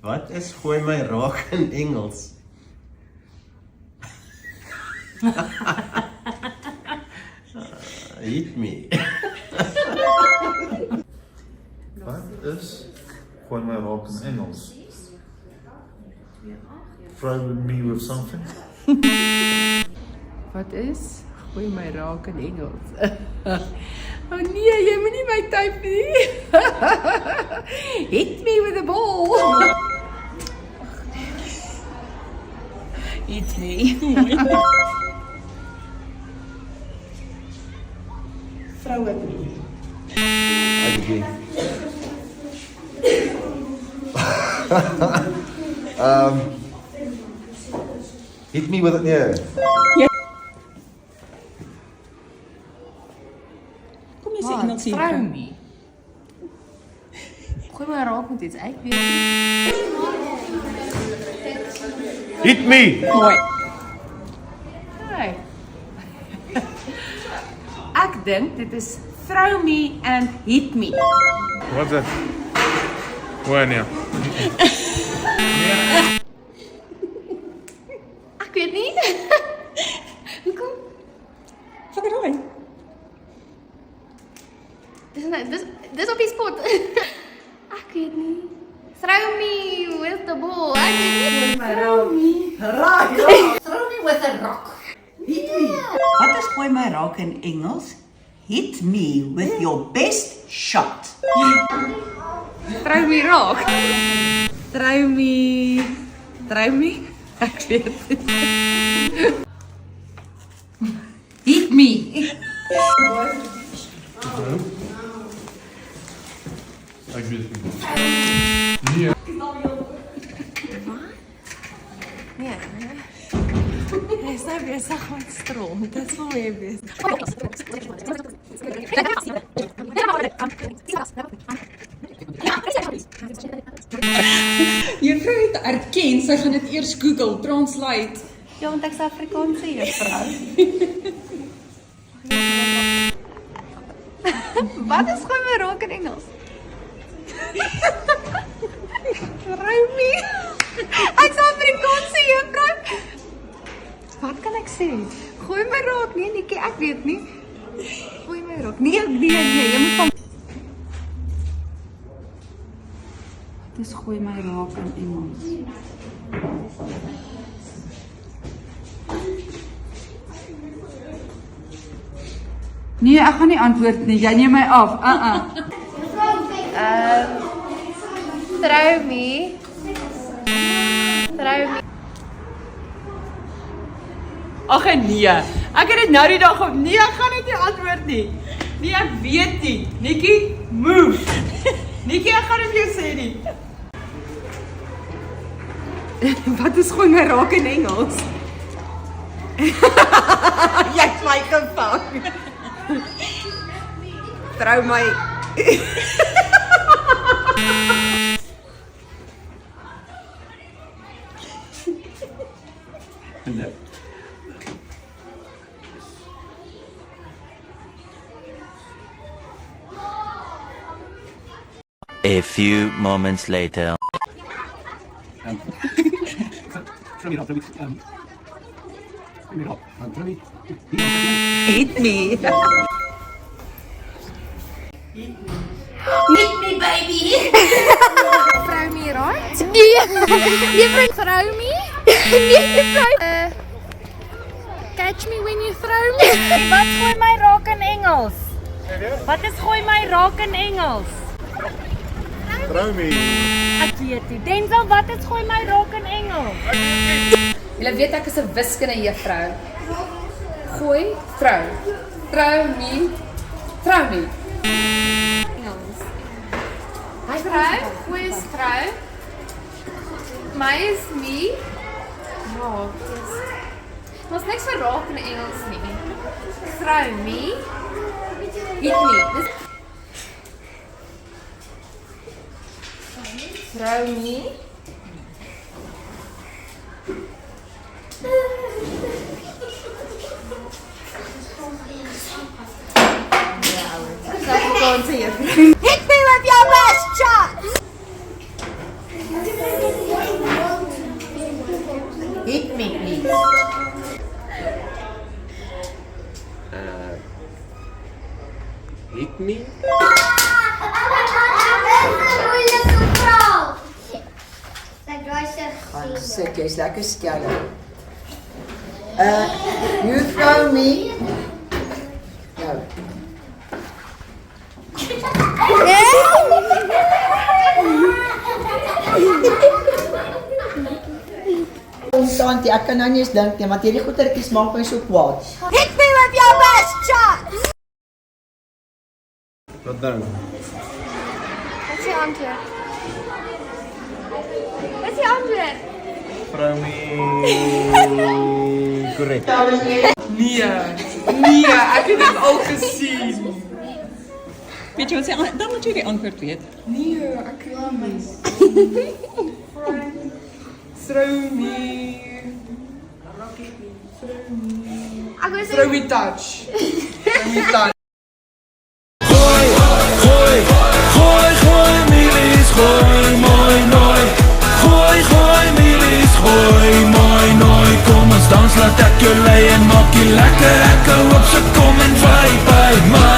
Wat is gooi my raak in Engels? Hit me. Wat is gooi my raak in Engels? Throw me with something? Wat is gooi my raak in Engels? Oh nee, jy moet nie my type nie. Hit me with a ball. Hit me. Vroue. Okay. Hit me with it, yeah. Kom jy sê Engels hier? Vrou nie. Gooi my raak met iets, ek weet nie. Hit me! Mooi. Hey. Ek dink dit is throw me and hit me. Wat is dit? Wanneer? Ek weet nie. Hoekom? Vat dit aan. Dis op die spot. Ek weet nie. Throw me with the ball. Ek weet nie. Throw me with a rock. Hit me. Wat is gooi my raak in Engels? Hit me with your best shot. Throw me raak. Throw me. Ek weet nie. Hit me. Ek weet nie. Nee. Jy is nou besig met stroom. Dit is wel weer besig. Juffrou het erken, sy gaan dit eers Google Translate. Ja, want ek is Afrikaanse juffrou. Wat is gooi my raak in Engels? Throw me. Ek's Afrikaanse juffrou. Wat kan ek sê? Gooi my raak, nee netjie, ek weet nie. Gooi my raak. Nee, jy moet van Wat is gooi my raak in Engels? Nee, ek gaan nie antwoord nie. Jy neem my af. Throw me. Ag nee. Ek het dit nou die dag op. Nee, ek gaan dit nie antwoord nie. Nee, ek weet nie. Nikki, move. Nikki, ek gaan dit vir jou sê nie. Wat is gooi my raak in Engels? Jy's my gevang. Trou my. A few moments later. Hit me. Meet me, baby. Throw me, right? Nee, throw me. Nee, catch me when you throw me. Wat gooi my raak in Engels? Wat is gooi my raak in Engels? Throw me. Ek weet nie. Denzel, wat is gooi my raak in Engels? Julle weet ek is 'n wiskunde juffrou. Gooi, trou. Trou me. Engels. Hy trou, gooi is trou. My is me. Raak is. Ons niks vir raak in Engels nie. Trou me. Hit me. Throw me. Hit me with your best shot! Hit me please. Hit me? Sit, jy's lekker skelm. You throw me. No. Santi, ek kan nou nie eens dink nie, want hierdie goetertjies maak my so kwaad. Hit me with your best shot. Wat dan? Wat is die antwoord? Wat is die antwoord? Vrou me... Correct. Nee, ek het dit al gesien. Weet jy wat sê? Dan moet jy die antwoord weet. Nee, ek weet nie. Throw me. Ek wou sê Throw me touch. Throw me touch. Gooi milies, gooi mooi nooi. Gooi milies, gooi mooi nooi. Kom ons dans, laat ek jou lei en maak jy lekker. Ek hou op, so kom en vaai by my.